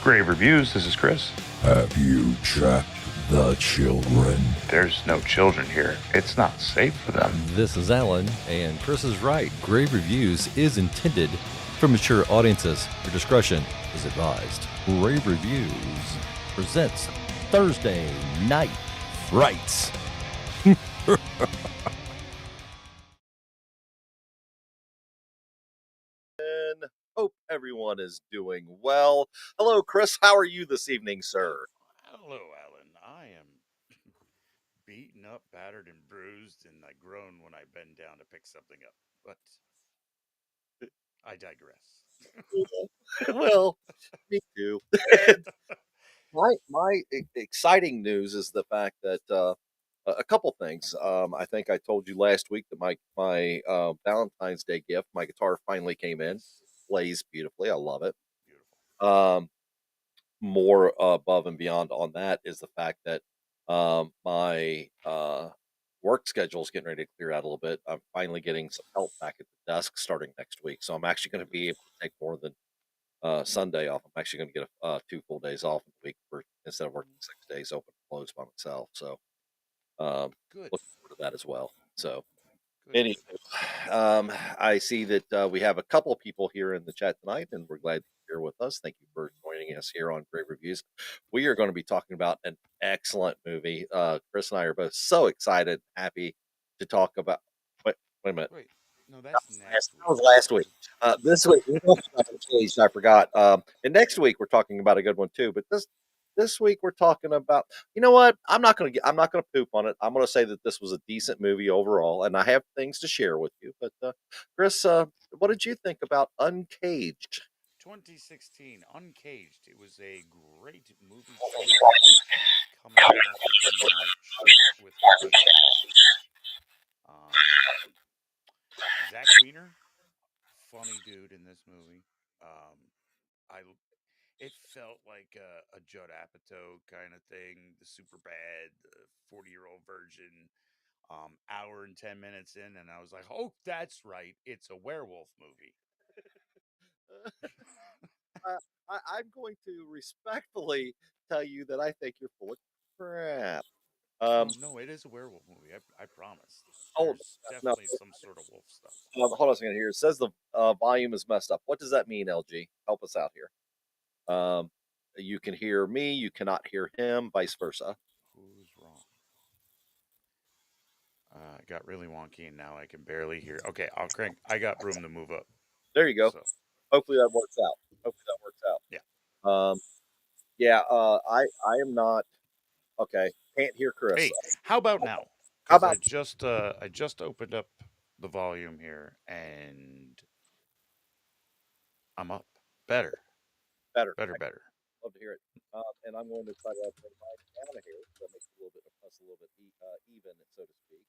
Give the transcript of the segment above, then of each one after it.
Grave Reviews, this is Chris. Have you checked the children? There's no children here. It's not safe for them. This is Alan, and Chris is right. Grave Reviews is intended for mature audiences. Your discretion is advised. Grave Reviews presents Thursday Night Frights. Hope everyone is doing well. Hello, Chris. How are you this evening, sir? Hello, Alan. I am beaten up, battered, and bruised, and I groan when I bend down to pick something up. But I digress. Well, me too. my exciting news is the fact that a couple things. I think I told you last week that my Valentine's Day gift, my guitar, finally came in. Plays beautifully. I love it. Beautiful. More above and beyond on that is the fact that my work schedule is getting ready to clear out a little bit. I'm finally getting some help back at the desk starting next week, so I'm actually going to be able to take more than Sunday off. I'm actually going to get 2 full days off in the week instead of working 6 days open and closed by myself. So Good. looking forward to that as well. So. Good. Anyway, I see that we have a couple of people here in the chat tonight, and we're glad you're here with us. Thank you for joining us here on Grave Reviews. We are going to be talking about an excellent movie. Chris and I are both so excited, happy to talk about. Wait a minute. Wait, no, that's next week. That was last week. This week we're talking about Uncaged. I forgot. And next week we're talking about a good one too. But this week we're talking about. You know what? I'm not gonna poop on it. I'm gonna say that this was a decent movie overall, and I have things to share with you. But Chris, what did you think about Uncaged? 2016, Uncaged. It was a great movie coming off of the March with Zach Wiener, funny dude in this movie. It felt like a Judd Apatow kind of thing, the super bad, 40-year-old virgin. Hour and 10 minutes in, and I was like, "Oh, that's right, it's a werewolf movie." I'm going to respectfully tell you that I think you're full of crap. No, it is a werewolf movie. I promise. Oh, There's no. definitely some sort of wolf stuff. Hold on a second here. It says the volume is messed up. What does that mean, LG? Help us out here. You can hear me, you cannot hear him, vice versa. Who's wrong? It got really wonky, and now I can barely hear. Okay, I'll crank. I got room to move up. There you go. So, Hopefully that works out. Yeah. I am not okay. Can't hear Chris. Hey, how about now? How about I just opened up the volume here, and I'm up. Better. Better. Love to hear it. And I'm going to try to bring mine down here so that makes it a little bit even, so to speak.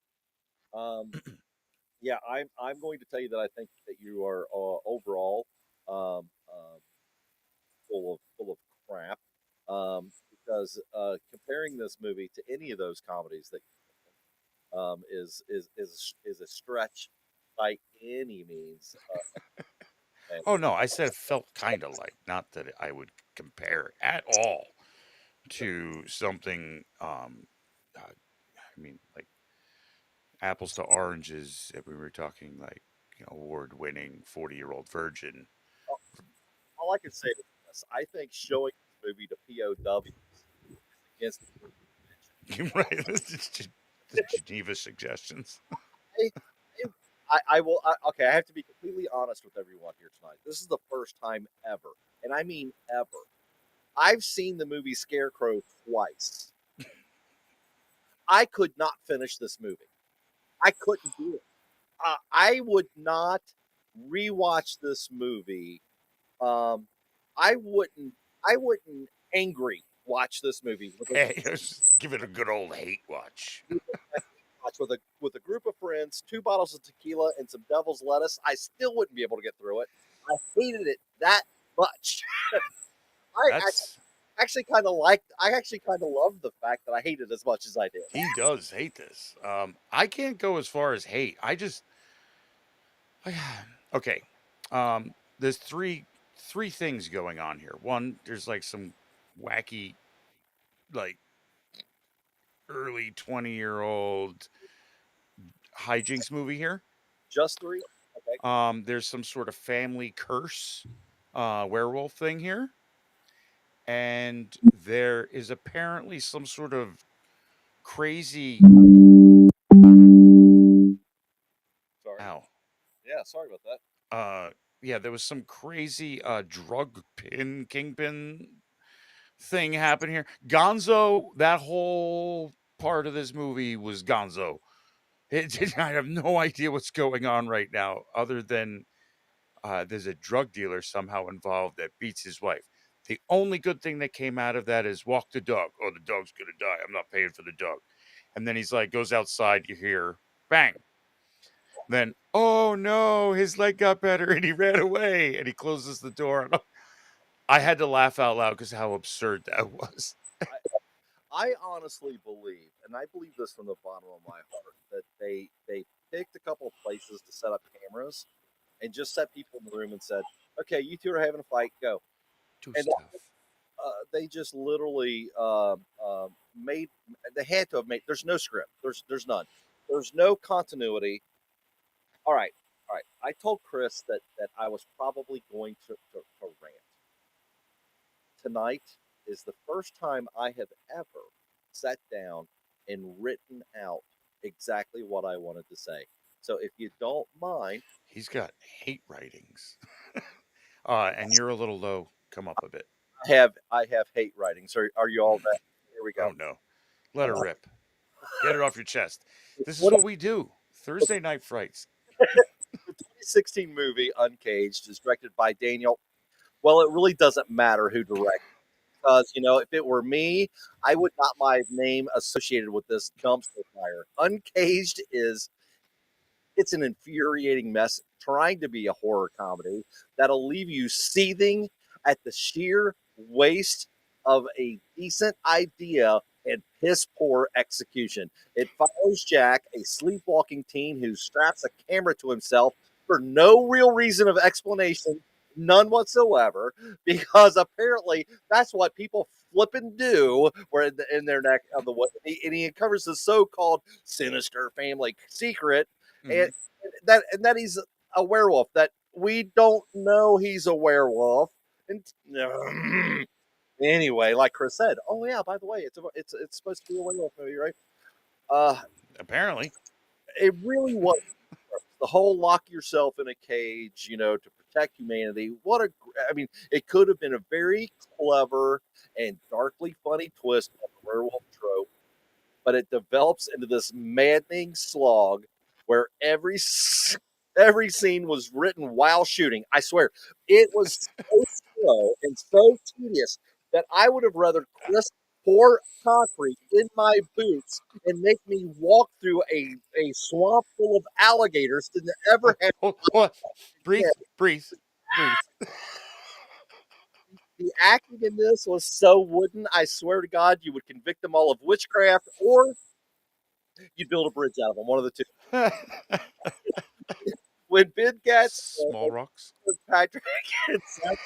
Yeah, I'm going to tell you that I think that you are overall full of crap. Because comparing this movie to any of those comedies that is a stretch by any means. Oh no, I said it felt kind of like, not that I would compare at all to something. I mean, like apples to oranges. If we were talking like award-winning 40-year-old virgin. All I can say is this: I think showing this movie to POWs is against You're right. The Geneva suggestions. I will. Okay, I have to be completely honest with everyone here tonight. This is the first time ever, and I mean ever, I've seen the movie Scarecrow twice. I could not finish this movie. I couldn't do it. I would not rewatch this movie. I wouldn't angry watch this movie. Hey, give it a good old hate watch. With a group of friends, 2 bottles of tequila, and some devil's lettuce. I still wouldn't be able to get through it. I hated it that much. I actually kind of loved the fact that I hated it as much as I did. He does hate this. I can't go as far as hate. Okay. There's three three things going on here. One, there's like some wacky, like early 20-year-old hijinks movie here. Just three? Okay. There's some sort of family curse werewolf thing here. And there is apparently some sort of crazy. Sorry. Ow. Yeah, sorry about that. Yeah, there was some crazy drug kingpin thing happen here. Gonzo, that whole part of this movie was Gonzo. I have no idea what's going on right now, other than there's a drug dealer somehow involved that beats his wife. The only good thing that came out of that is walk the dog. Oh, the dog's gonna die. I'm not paying for the dog. And then he's like, goes outside. You hear bang. Then, oh no, his leg got better and he ran away and he closes the door. I had to laugh out loud because how absurd that was. I honestly believe, and I believe this from the bottom of my heart, that they picked a couple of places to set up cameras and just set people in the room and said, "Okay, you two are having a fight, go." Too And tough. they just literally made. They had to have made. There's no script. There's none. There's no continuity. All right, all right. I told Chris that I was probably going to rant. Tonight is the first time I have ever sat down and written out exactly what I wanted to say. So if you don't mind, He's got hate writings. And you're a little low. Come up a bit. I have hate writings. Are you all ready? Here we Oh go. no. Let her rip. Get it off your chest. This is What what we do. Thursday night frights. the 2016 movie Uncaged is directed by Daniel. Well, it really doesn't matter who directed because if it were me, I would not my name associated with this dumpster fire. Uncaged is it's an infuriating mess trying to be a horror comedy that'll leave you seething at the sheer waste of a decent idea and piss poor execution. It follows Jack, a sleepwalking teen who straps a camera to himself for no real reason of explanation, none whatsoever, because apparently that's what people flipping do where in their neck of the woods. And he uncovers the so-called sinister family secret, Mm-hmm. and that he's a werewolf. That we don't know he's a werewolf. And anyway, like Chris said, oh yeah, by the way, it's supposed to be a werewolf movie, right? Uh, Apparently. it really was the whole lock yourself in a cage, to protect humanity. I mean, it could have been a very clever and darkly funny twist on the werewolf trope, but it develops into this maddening slog where every scene was written while shooting. I swear, it was so slow and so tedious that I would have rather Chris pour concrete in my boots and make me walk through a swamp full of alligators than to ever have. What? Breathe. Breathe. Breathe. The acting in this was so wooden. I swear to God, you would convict them all of witchcraft, or you'd build a bridge out of them. One of the two. When Ben Gatz Small rocks. and Patrick and Seth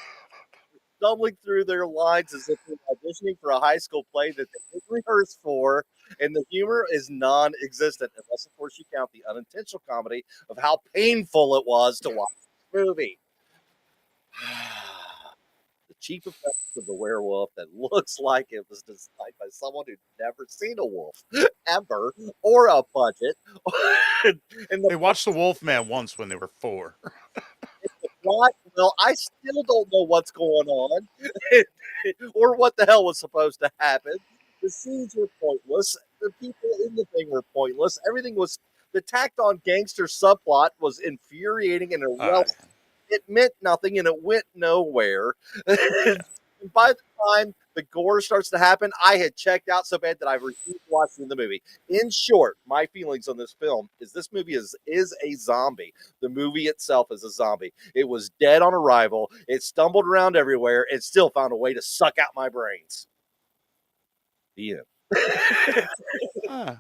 stumbling through their lines as if they're auditioning for a high school play that they didn't rehearse for, and the humor is non-existent, unless of course you count the unintentional comedy of how painful it was to watch this movie. The cheap effects of the werewolf that looks like it was designed by someone who'd never seen a wolf ever, or a budget. And the They watched The Wolfman once when they were 4. plot, well, I still don't know what's going on or what the hell was supposed to happen. The scenes were pointless. The people in the thing were pointless. Everything was the tacked on gangster subplot was infuriating and irrelevant. It meant nothing and it went nowhere. And by the time the gore starts to happen, I had checked out so bad that I refused watching the movie. In short, my feelings on this film is this movie is a zombie. The movie itself is a zombie. It was dead on arrival. It stumbled around everywhere. It still found a way to suck out my brains. The end.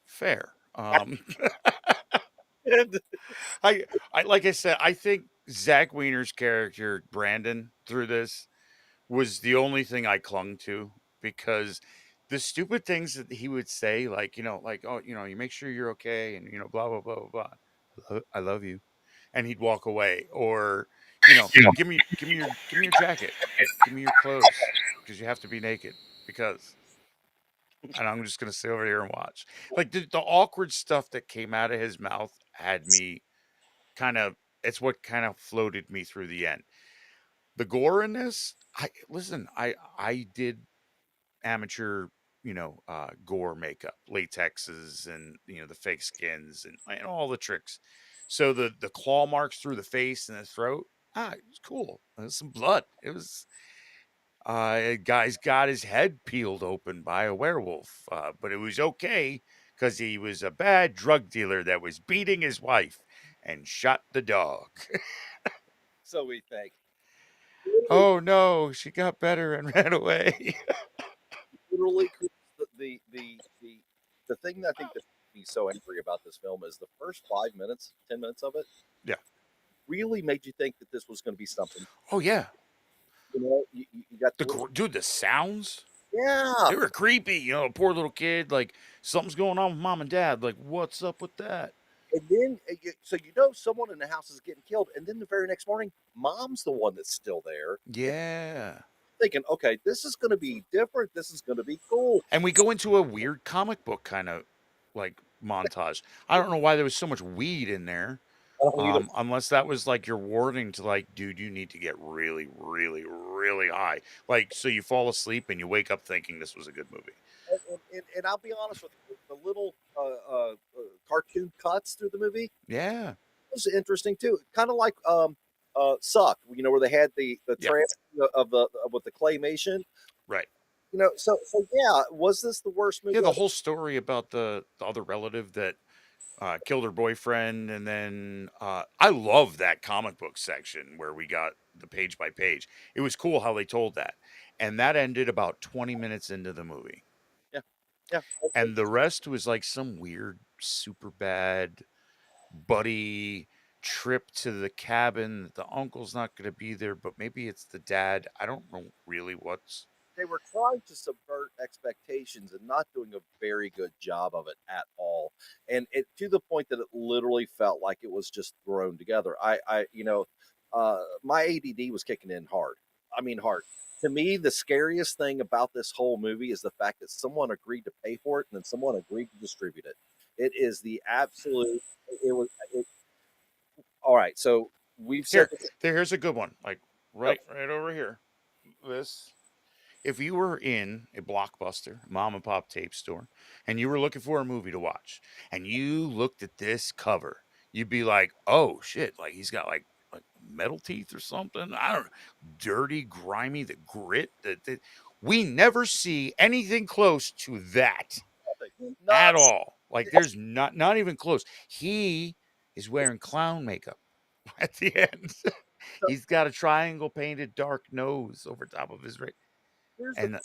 Fair. And I like I said, I think Zach Wiener's character Brandon through this was the only thing I clung to because the stupid things that he would say, like, like, oh, you make sure you're okay, and blah blah blah blah blah. I love you, and he'd walk away, or give me your jacket, give me your clothes, because you have to be naked, because, and I'm just gonna sit over here and watch. Like the awkward stuff that came out of his mouth had me kind of. It's what kind of floated me through the end. The gore in this, I listen. I did amateur, gore makeup, latexes, and the fake skins, and all the tricks. So the claw marks through the face and the throat, it was cool. There's some blood. It was a guy's got his head peeled open by a werewolf, but it was okay because he was a bad drug dealer that was beating his wife and shot the dog. So we think. Oh no, she got better and ran away. Literally, Chris, the thing that I think that made me so angry about this film is the first 5 minutes, 10 minutes of it Yeah. really made you think that this was going to be something. Oh yeah. You got the little, Dude, the sounds, yeah, they were creepy. Poor little kid. Like something's going on with mom and dad. Like what's up with that? and then so someone in the house is getting killed, and then the very next morning, mom's the one that's still there, Yeah. thinking, okay, this is going to be different. This is going to be cool. And we go into a weird comic book kind of like montage. I don't know why there was so much weed in there. I don't either. Unless that was like your warning to, like, dude, you need to get really, really, really high. Like, so you fall asleep and you wake up thinking this was a good movie. And I'll be honest with you, the little cartoon cuts through the movie Yeah. was interesting too. Kind of like Suck, where they had the Yeah. trans of the with the claymation. Right. So yeah, was this the worst movie? Yeah, the whole story about the other relative that killed her boyfriend, and then I love that comic book section where we got the page by page. It was cool how they told that, and that ended about 20 minutes into the movie, Yeah, yeah. and the rest was like some weird, super bad buddy trip to the cabin. The uncle's not going to be there, but maybe it's the dad. I don't know really what's. They were trying to subvert expectations and not doing a very good job of it at all, and it to the point that it literally felt like it was just thrown together. My ADD was kicking in hard. I mean, hard. To me, the scariest thing about this whole movie is the fact that someone agreed to pay for it and then someone agreed to distribute it. It is the absolute. It was. All right. So we've said. Here's a good one, like Yep. right over here. This, if you were in a Blockbuster, mom and pop tape store, and you were looking for a movie to watch, and you looked at this cover, you'd be like, "Oh shit! Like he's got like metal teeth or something. I don't know, dirty, grimy, the grit. That we never see anything close to that Not at all. Like there's not even close. He is wearing clown makeup at the end. He's got a triangle painted dark nose over top of his ring. here's the And thing,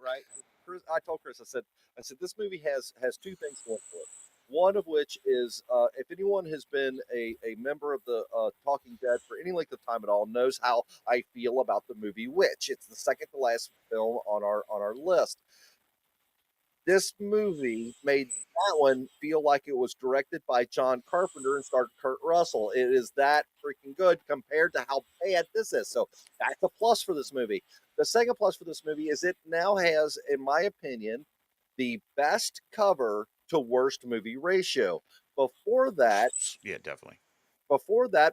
right. Chris, I told Chris, I said this movie has two things going for it. One of which is, if anyone has been a member of the Talking Dead for any length of time at all, knows how I feel about the movie Witch. It's the second to last film on our list. This movie made that one feel like it was directed by John Carpenter and starred Kurt Russell. It is that freaking good compared to how bad this is. So that's a plus for this movie. The second plus for this movie is it now has, in my opinion, the best cover to worst movie ratio. Before that, yeah, definitely.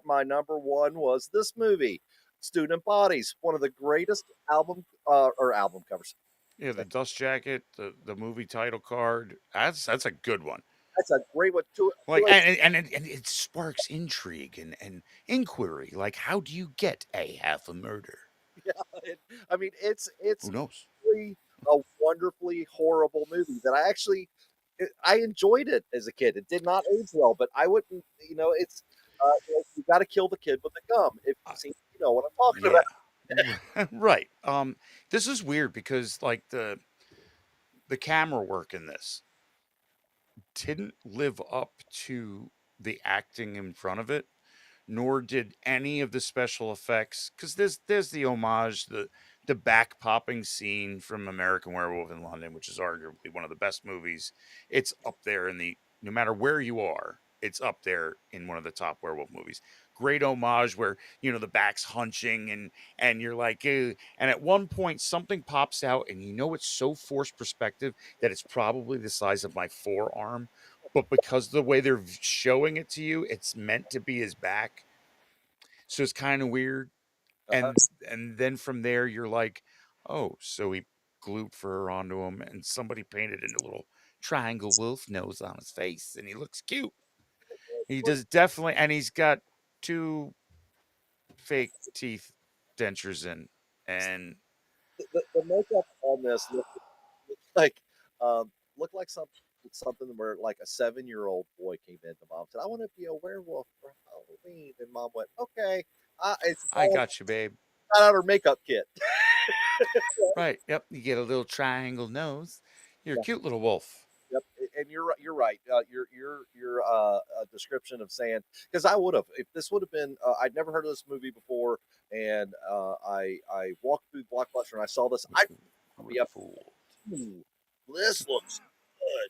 my number one was this movie, Student Bodies, one of the greatest album covers. Yeah, the dust jacket, the movie title card. That's a good one. That's a great one too. Like and it sparks intrigue and inquiry. Like how do you get a half a murder? Yeah, I mean, it's Who knows? really a wonderfully horrible movie that I enjoyed it as a kid. It did not age well, but I wouldn't. It's you got to kill the kid with the gum. If Uh, you've seen, you know what I'm talking yeah. about. Right. This is weird because like the camera work in this didn't live up to the acting in front of it. nor did any of the special effects, because there's the homage, the back popping scene from American Werewolf in London, which is arguably one of the best movies. It's up there in the no matter where you are, it's up there in one of the top werewolf movies. Great homage where the back's hunching and you're like, "Ew." And at one point something pops out and it's so forced perspective that it's probably the size of my forearm, but because the way they're showing it to you, it's meant to be his back. So it's kind of weird. Uh-huh. And then from there you're like, oh, so he glued fur onto him and somebody painted a little triangle wolf nose on his face and he looks cute. He does definitely, and he's got two fake teeth dentures in. And The makeup on this looked like um, looked like something where like a 7-year-old boy came in to mom and said, "I want to be a werewolf for Halloween," and mom went, "Okay." It's I all got you, babe. got out her makeup kit. Right. Yep. You get a little triangle nose. You're a Yeah. cute little wolf. Yep, and you're right. You're right. Your description of saying, because I would have, if this would have been, I'd never heard of this movie before, and I walked through Blockbuster and I saw this. I'd be We're up. fooled. Ooh, this looks good.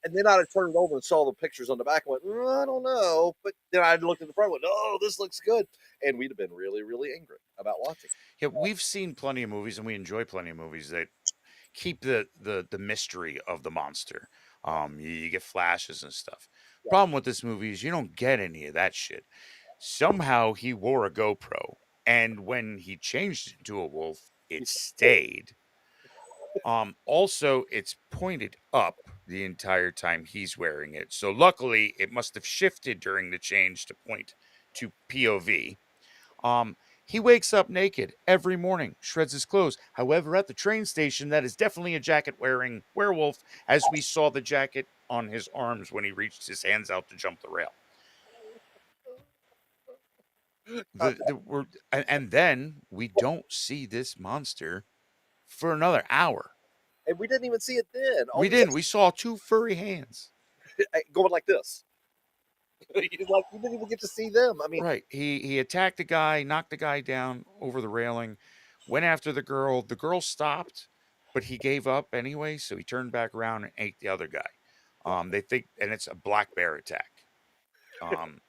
And then I'd have turned it over and saw the pictures on the back and went, I don't know. But then I'd looked at the front and went, oh, this looks good. And we'd have been really, really angry about watching. Yeah, we've seen plenty of movies and we enjoy plenty of movies that keep the mystery of the monster. You get flashes and stuff. Yeah. Problem with this movie is you don't get any of that shit. Somehow he wore a GoPro, and when he changed it into a wolf, it stayed. Also, it's pointed up the entire time he's wearing it. So luckily, it must have shifted during the change to point to POV. He wakes up naked every morning, shreds his clothes. However, at the train station, that is definitely a jacket wearing werewolf, as we saw the jacket on his arms when he reached his hands out to jump the rail. And then we don't see this monster for another hour. And we didn't even see it then. All We we saw didn't. We saw two furry hands. going like this. Like you didn't even get to see them. I mean, Right. He attacked the guy, knocked the guy down over the railing, went after the girl. The girl stopped, but he gave up anyway, so he turned back around and ate the other guy. They think, and it's a black bear attack. Um,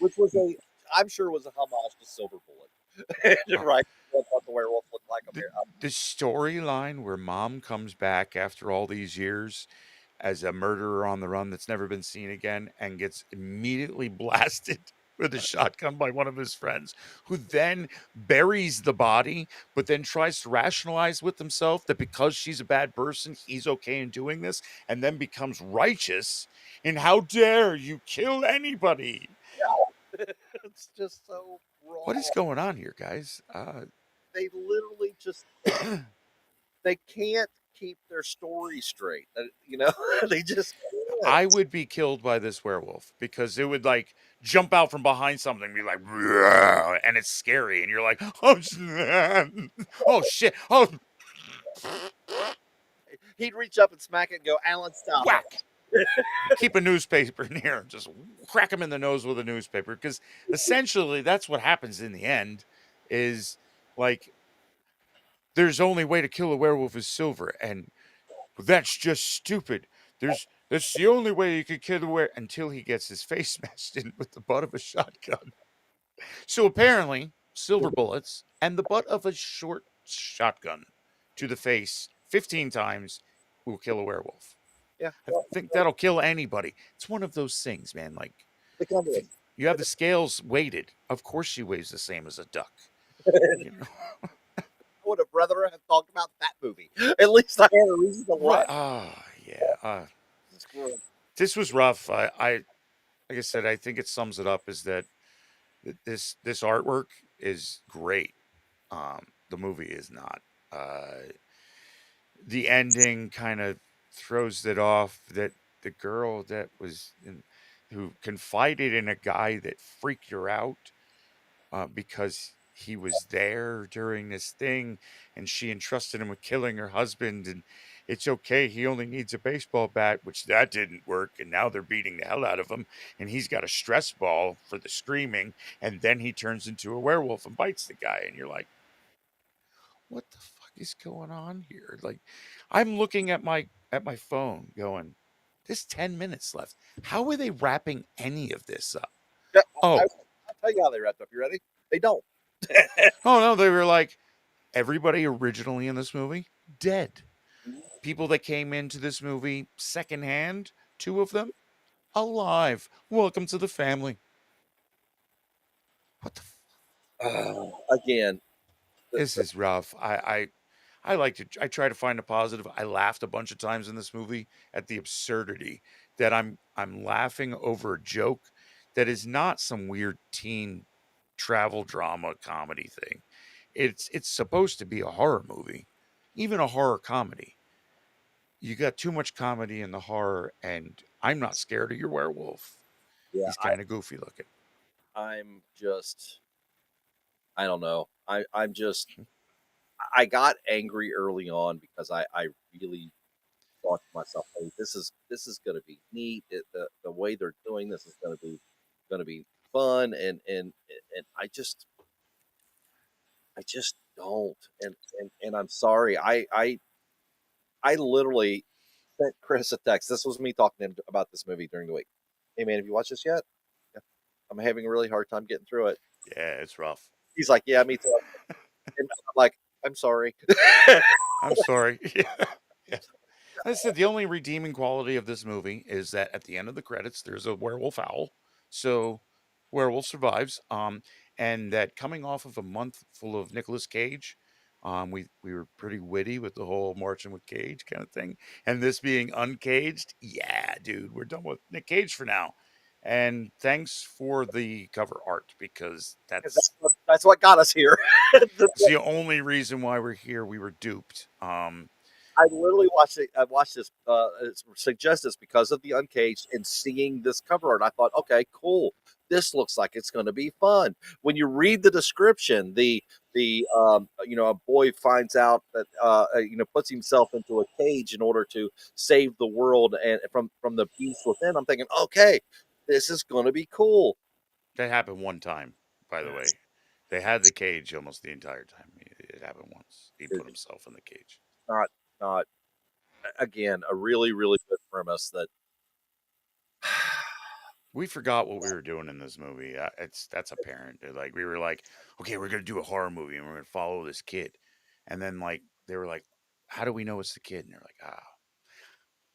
which was I'm sure was a homage to Silver Bullet. uh, Right. What the werewolf looked like a the bear. the storyline where mom comes back after all these years as a murderer on the run that's never been seen again and gets immediately blasted with a shotgun by one of his friends, who then buries the body, but then tries to rationalize with himself that because she's a bad person, he's okay in doing this, and then becomes righteous. And how dare you kill anybody? It's just so wrong. What is going on here, guys? They literally just they can't keep their story straight. They just can't. I would be killed by this werewolf because it would like jump out from behind something and be like, "Rrrr," and it's scary, and you're like, oh, oh shit, oh, He'd reach up and smack it and go, Alan, stop whack. Keep a newspaper near him, just crack him in the nose with a newspaper, because essentially that's what happens in the end. Is like there's only way to kill a werewolf is silver, and that's just stupid. That's the only way you could kill a werewolf until he gets his face smashed in with the butt of a shotgun. So apparently, silver bullets and the butt of a short shotgun to the face 15 times will kill a werewolf. Yeah. I think that'll kill anybody. It's one of those things, man. Like, The kind if you have the scales weighted, of course she weighs the same as a duck. You know? I would have rather have talked about that movie. At least I had a reason to Right. watch. Yeah. This was rough. Like I said, I think it sums it up is that this artwork is great. The movie is not. The ending kind of throws it off that the girl that who confided in a guy that freaked her out because he was there during this thing and she entrusted him with killing her husband, it's okay. He only needs a baseball bat, which that didn't work. And now they're beating the hell out of him. And he's got a stress ball for the screaming. And then he turns into a werewolf and bites the guy. And you're like, what the fuck is going on here? Like, I'm looking at my phone going, there's 10 minutes left. How are they wrapping any of this up? Yeah, Oh, I'll tell you how they wrapped up. You ready? They don't. oh no, they were like, everybody originally in this movie dead. People that came into this movie secondhand, two of them alive. Welcome to the family. What the Again, This is rough. I like to I try to find a positive. I laughed a bunch of times in this movie at the absurdity that I'm laughing over a joke that is not some weird teen travel drama comedy thing. It's supposed to be a horror movie, even a horror comedy. You got too much comedy in the horror, and I'm not scared of your werewolf. yeah, He's kind of goofy looking. I'm just, I don't know. I'm just, I got angry early on because I really thought to myself, "Hey, this is going to be neat. The way they're doing this is going to be fun." And I just don't. And I'm sorry. I literally sent Chris a text. This was me talking to him about this movie during the week. Hey man, have you watched this yet? Yeah. I'm having a really hard time getting through it. Yeah, it's rough. He's like, yeah, me too. And I'm like, I'm sorry. I'm sorry. Yeah. I said the only redeeming quality of this movie is that at the end of the credits, there's a werewolf owl. So werewolf survives. And that coming off of a month full of Nicolas Cage, we were pretty witty with the whole marching with Cage kind of thing. And this being uncaged, yeah, dude, we're done with Nick Cage for now. And thanks for the cover art because 'Cause that's that's what got us here. it's the only reason why we're here. We were duped. I literally watched it. I watched this. Suggest this because of the Uncaged and seeing this cover art. I thought, okay, cool. This looks like it's going to be fun. When you read the description, a boy finds out that puts himself into a cage in order to save the world and from the beast within. I'm thinking, okay, this is going to be cool. That happened one time, by the way. They had the cage almost the entire time. It happened once. He put It's himself in the cage. not again a really really good premise that We forgot what we were doing in this movie. That's apparent. Like we were like, okay, we're gonna do a horror movie and we're gonna follow this kid, and then like they were like, how do we know it's the kid? And they're like,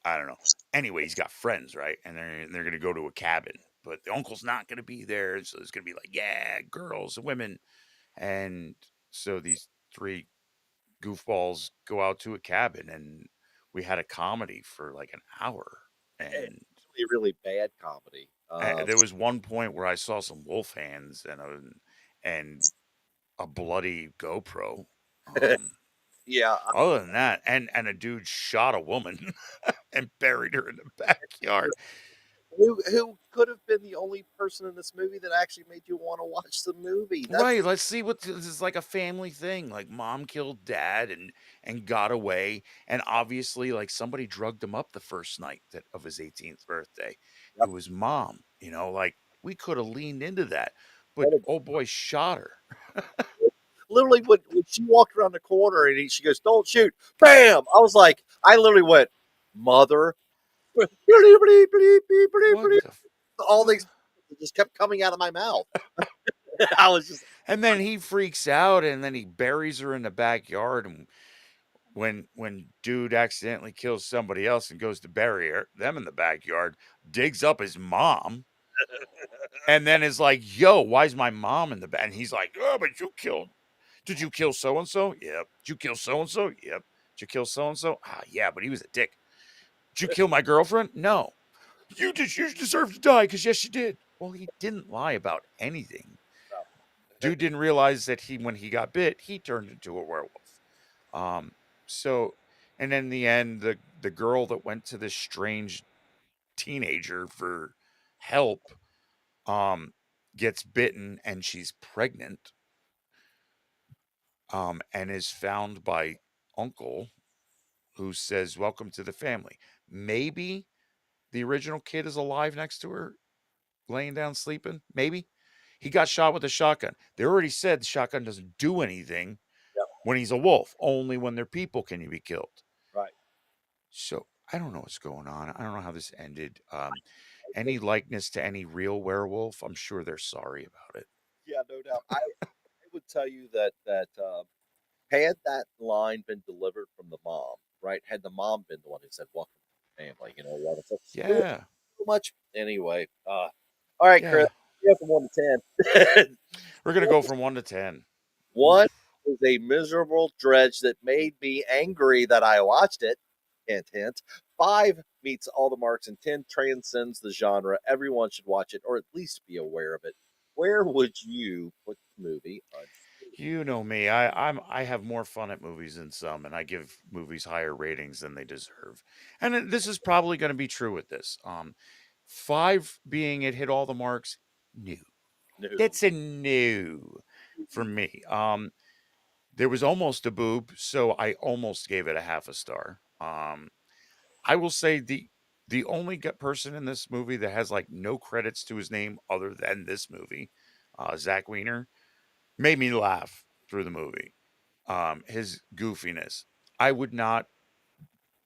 I don't know. Anyway, he's got friends, right? And they're gonna go to a cabin, but the uncle's not gonna be there, so it's gonna be like, yeah, girls and women, and so these three goofballs go out to a cabin and we had a comedy for like an hour and really really bad comedy. there was one point where I saw some wolf hands and a bloody GoPro. Um, Yeah, Other than that, and a dude shot a woman and buried her in the backyard. who could have been the only person in this movie that actually made you want to watch the movie? That's Right, let's see what this is like a family thing. Like mom killed dad and got away, and obviously like somebody drugged him up the first night that of his 18th birthday. It yep, was mom, like we could have leaned into that, but that is- old boy shot her. literally when she walked around the corner and she goes, "Don't shoot!" Bam! I was like, I literally went, "Mother!" What the All these just kept coming out of my mouth. I was just And then he freaks out and then he buries her in the backyard and when dude accidentally kills somebody else and goes to bury them in the backyard, digs up his mom and then is like, "Yo, why's my mom in the back?" And he's like, "Oh, but you killed. Did you kill so and so? Yep. Did you kill so and so? Yep. Did you kill so and so? Ah, yeah, but he was a dick. Did you kill my girlfriend? No. You did. You deserve to die because yes, you did. Well, he didn't lie about anything. Dude didn't realize that when he got bit, he turned into a werewolf. Um, so, and then in the end, the girl that went to this strange teenager for help, um, gets bitten and she's pregnant, and is found by uncle who says, "Welcome to the family." Maybe the original kid is alive next to her, laying down sleeping. Maybe he got shot with a shotgun. They already said the shotgun doesn't do anything Yep. when he's a wolf. Only when they're people can you be killed. Right. So I don't know what's going on. I don't know how this ended. I think, Any likeness to any real werewolf, I'm sure they're sorry about it. yeah, no doubt. I would tell you that had that line been delivered from the mom, right? Had the mom been the one who said, "Welcome to the family," you know what? It's like, Yeah, so much anyway. All right, Chris, yeah. you have from 1 to 10. We're gonna go from 1 to 10. One Oof. is a miserable dredge that made me angry that I watched it. Hint, hint. Five meets all the marks, and 10 transcends the genre. Everyone should watch it, or at least be aware of it. Where would you put the movie? You know me. I have more fun at movies than some, and I give movies higher ratings than they deserve. And this is probably going to be true with this. Five being it hit all the marks. No, No. that's a no for me. There was almost a boob, so I almost gave it a half a star. I will say the only person in this movie that has like no credits to his name other than this movie, Zach Weiner, made me laugh through the movie. His goofiness. I would not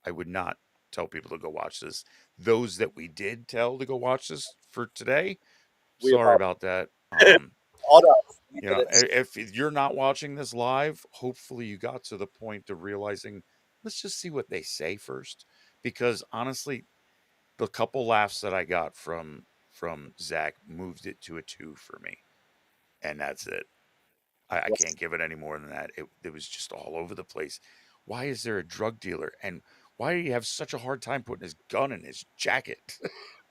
I would not tell people to go watch this. Those that we did tell to go watch this for today, We sorry apologize. about that. On us. We You did know, it. if you're not watching this live, hopefully you got to the point of realizing, let's just see what they say first. Because honestly, the couple laughs that I got from Zach moved it to a 2 for me. And that's it. I can't give it any more than that. It was just all over the place. Why is there a drug dealer? And why do you have such a hard time putting his gun in his jacket?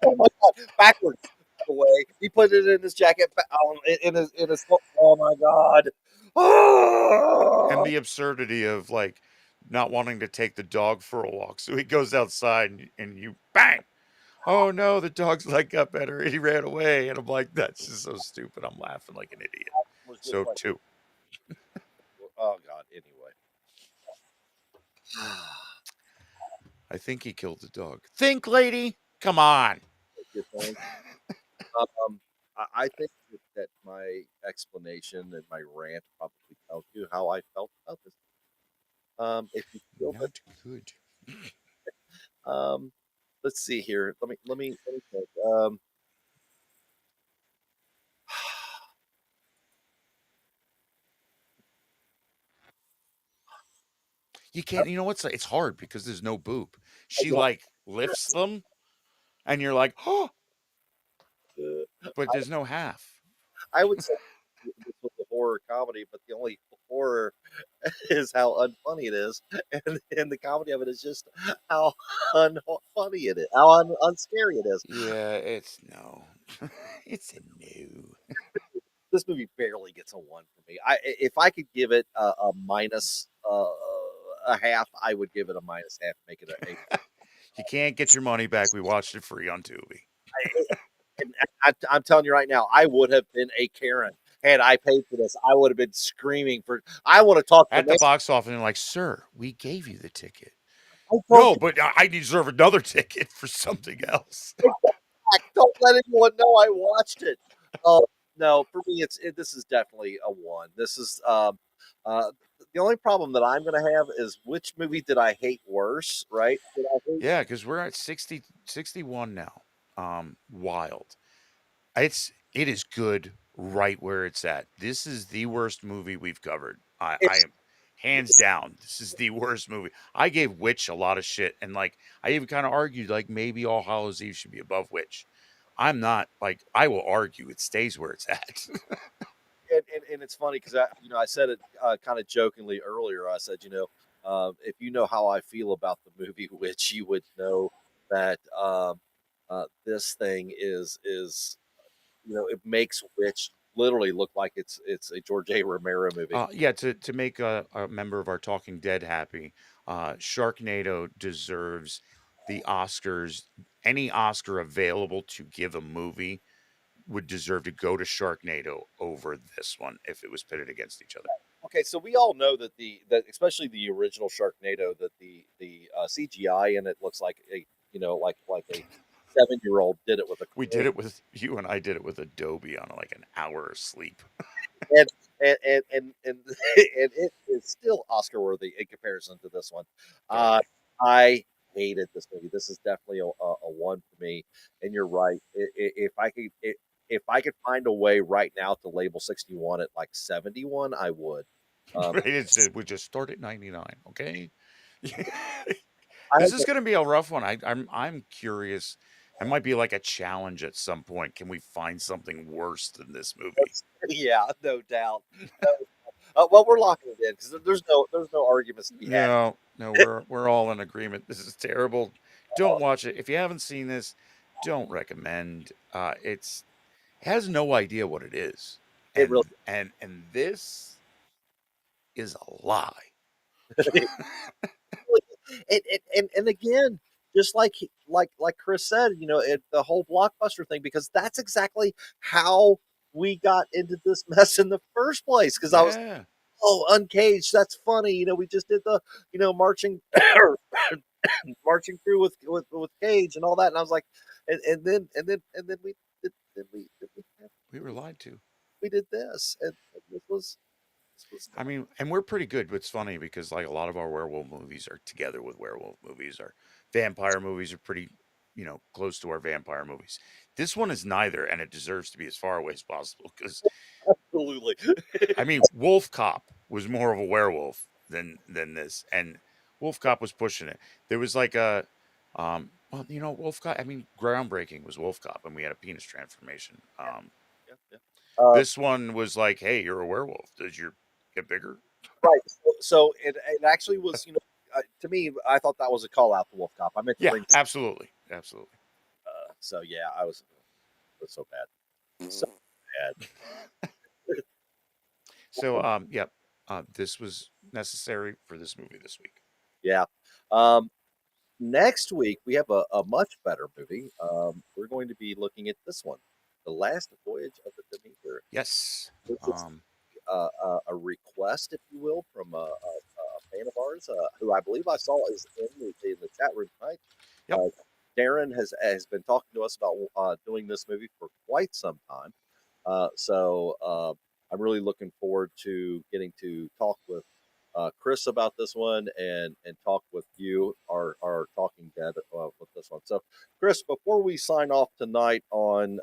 Oh my god, backwards. By the way, he put it in his jacket. In his. Oh my god. And Ah! the absurdity of like not wanting to take the dog for a walk. So he goes outside and you bang. Oh no, the dog's like got better. He ran away. And I'm like, that's just so stupid. I'm laughing like an idiot. Was just So like, 2. oh god. Anyway, I think he killed the dog. Think, lady. Come on. good thing. I think that my explanation and my rant probably tells you how I felt about this. If you feel that, Not good. um, let's see here. Let me think. You can't, you know what's it's hard because there's no boob. I, She like lifts them and you're like, oh, but I there's no half. I would say this was a horror comedy, but the only horror is how unfunny it is, and the comedy of it is just how unfunny it is, how unscary it is. Yeah, it's no. It's a no. This movie barely gets a 1 for me. If I could give it a minus a half, I would give it a minus half, make it a. You can't get your money back. We watched it free on Tubi. And I'm telling you right now, I would have been a Karen had I paid for this. I would have been screaming for. I want to talk to the At the man. box office, and they're like, sir, we gave you the ticket. I told No, but I deserve another ticket for something else. you back. Don't let anyone know I watched it. Oh no, for me, this is definitely a 1. This is uh, the only problem that I'm going to have is which movie did I hate worse? Right? Did I hate? Yeah, because we're at 61 now. Wild. It is good right where it's at. This is the worst movie we've covered. I It's am hands down. This is the worst movie. I gave Witch a lot of shit, and like I even kind of argued like maybe All Hallows Eve should be above Witch. I'm not like I will argue it stays where it's at. and it's funny because I said it kind of jokingly earlier. I said, if you know how I feel about the movie, which you would know that this thing is it makes Witch literally look like it's a George A. Romero movie. Yeah, to make a member of our Talking Dead happy, Sharknado deserves the Oscars. Any Oscar available to give a movie would deserve to go to Sharknado over this one if it was pitted against each other. okay, so we all know that that especially the original Sharknado, that the CGI in it looks like a like a 7-year-old did it with a We did it with you and I did it with Adobe on like an hour of sleep. and and and it is still Oscar worthy in comparison to this one. Oh Uh, yeah. I hated this movie. This is definitely a one for me. And you're right. If I could find a way right now to label 61 at like 71, I would. Um, It would just start at 99, okay? I This don't is going to be a rough one. I'm curious. It might be like a challenge at some point. Can we find something worse than this movie? yeah, no doubt. Well, we're locking it in because there's no arguments to be had. No, no, we're all in agreement. This is terrible. Don't watch it. If you haven't seen this, don't recommend. It has no idea what it is. It really And this is a lie. and again, just like Chris said, the whole blockbuster thing, because that's exactly how we got into this mess in the first place. Because I was, Yeah. oh, Uncaged, that's funny. We just did the marching marching through with Cage and all that, and I was like, and then We were lied to. we did this, and this was I mean, and we're pretty good. It's funny because like a lot of our werewolf movies are together with werewolf movies. Our vampire movies are pretty, close to our vampire movies. This one is neither, and it deserves to be as far away as possible. Because absolutely. I mean, Wolf Cop was more of a werewolf than this, and Wolf Cop was pushing it. There was like well, Wolf Cop. I mean, groundbreaking was Wolf Cop, and we had a penis transformation. Yeah, yeah. Uh, This one was like, hey, you're a werewolf. Does your get bigger? right. So it actually was, to me, I thought that was a call out to Wolf Cop. I meant to Yeah, bring. absolutely, absolutely. So yeah, was so bad, so bad. So, yep, this was necessary for this movie this week. Yeah. Um, Next week we have a much better movie. We're going to be looking at this one, The Last Voyage of the Demeter. Yes. This is a request, if you will, from a fan of ours, who I believe I saw is in the chat room tonight. Yep. Uh, Darren has been talking to us about doing this movie for quite some time. So I'm really looking forward to getting to talk with Chris about this one and talk with you, our talking dead, with this one. So, Chris, before we sign off tonight on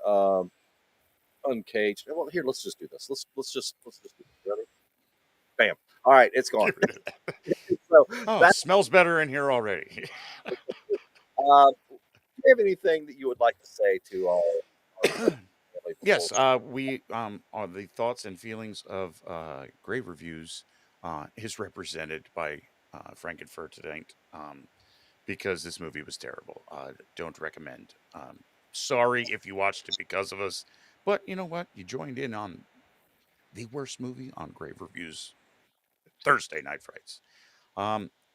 Uncaged, well, here, let's just do this. Let's just do this. Ready? Bam! All right, it's gone. Get rid of that. So Oh, that. smells better in here already. Do you have anything that you would like to say to our family before? Yes, we are the thoughts and feelings of Grave Reviews is represented by Frankenfurt tonight because this movie was terrible. Don't recommend. Sorry if you watched it because of us, but you know what? You joined in on the worst movie on Grave Reviews Thursday Night Frights.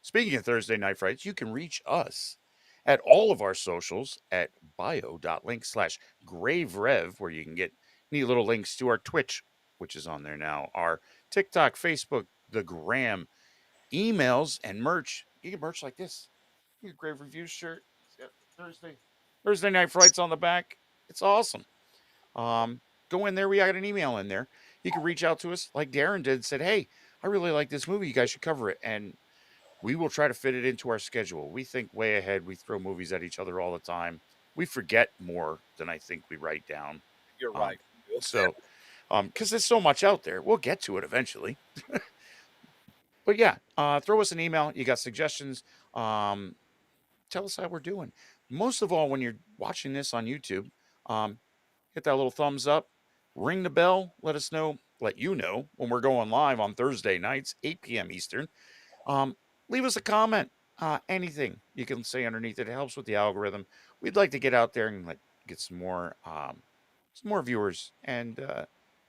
Speaking of Thursday Night Frights, you can reach us at all of our socials at bio.link/graverev, where you can get neat little links to our Twitch, which is on there now, our TikTok, Facebook, the Gram, emails, and merch. You get merch like this. You get a Grave Reviews shirt. It's got Thursday Night Frights on the back. It's awesome. Go in there. We got an email in there. You can reach out to us like Darren did. Said, hey, I really like this movie. You guys should cover it. And we will try to fit it into our schedule. We think way ahead. We throw movies at each other all the time. We forget more than I think we write down. You're Um, right. so, because there's so much out there, we'll get to it eventually. But yeah, throw us an email. You got suggestions? Um, Tell us how we're doing. Most of all, when you're watching this on YouTube, um, hit that little thumbs up, ring the bell, let you know when we're going live on Thursday nights, 8 p.m. Eastern. Um, Leave us a comment. Anything you can say underneath it. It helps with the algorithm. We'd like to get out there and get some more viewers and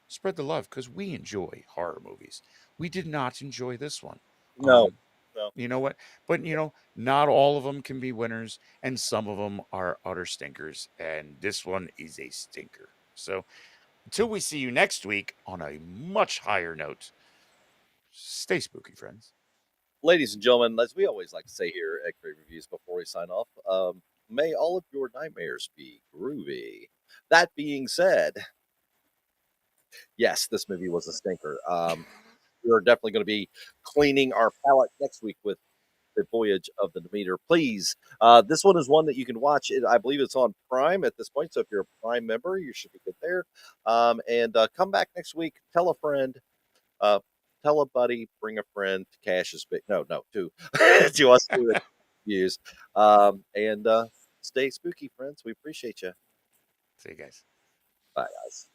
spread the love because we enjoy horror movies. We did not enjoy this one. No, Um, no. you know what? But not all of them can be winners, and some of them are utter stinkers. And this one is a stinker. So until we see you next week on a much higher note, Stay spooky, friends. Ladies and gentlemen, as we always like to say here at Great Reviews before we sign off, may all of your nightmares be groovy. That being said, yes, this movie was a stinker. We're definitely going to be cleaning our palate next week with The Voyage of the Demeter. Please, this one is one that you can watch. I believe it's on Prime at this point. So if you're a Prime member, you should be good there. And come back next week. Tell a friend. Uh, tell a buddy. Bring a friend. Cash is big. No, two. To us to use. And stay spooky, friends. We appreciate you. See you guys. Bye, guys.